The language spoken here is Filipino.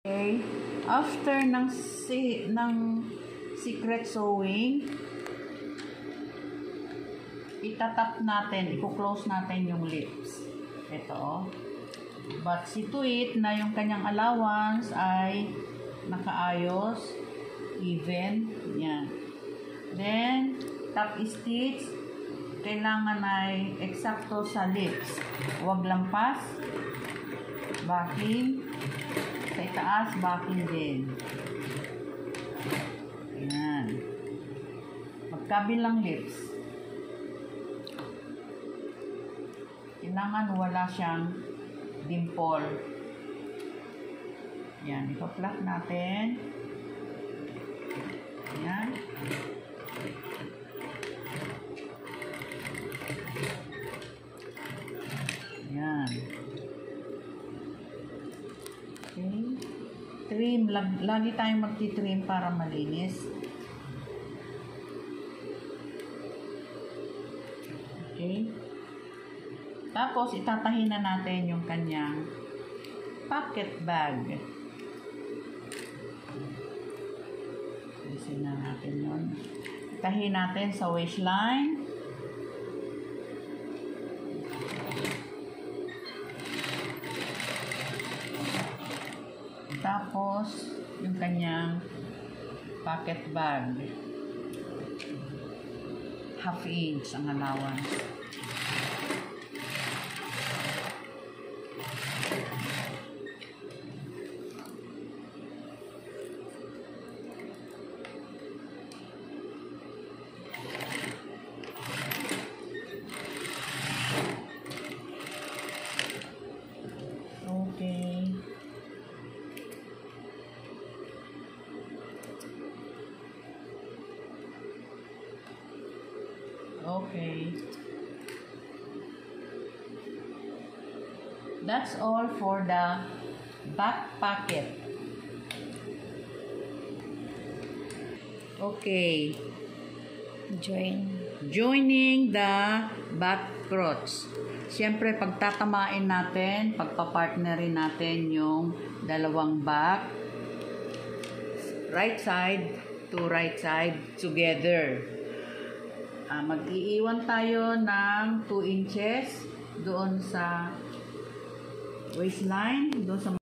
Okay, after ng secret sewing, itatap natin, i-close natin yung lips. Ito. But si Tweet na yung kanyang allowance ay nakaayos, even. Yan. Then, top stitch, kailangan ay eksakto sa lips. Huwag lampas. Backing. Sa itaas, backing din. Ayan. Magkabilang lips. Kailangan wala siyang dimple. Ayan. Ipa-flat natin. Ayan. Ayan. Okay. Trim. Lagi tayong magti-trim para malinis. Okay. Tapos, itatahin na natin yung kanyang pocket bag. Alisin na natin yun. Itahin natin sa waistline. Tapos, yung kanyang pocket bag. 1/2 inch ang allowance. Okay. Okay. That's all for the back pocket. Okay. Joining the back crotch. Siyempre, pagtatamain natin, pagpapartnerin natin yung dalawang back. Right side to right side together. Mag-iiwan tayo ng 2 inches doon sa waistline, doon sa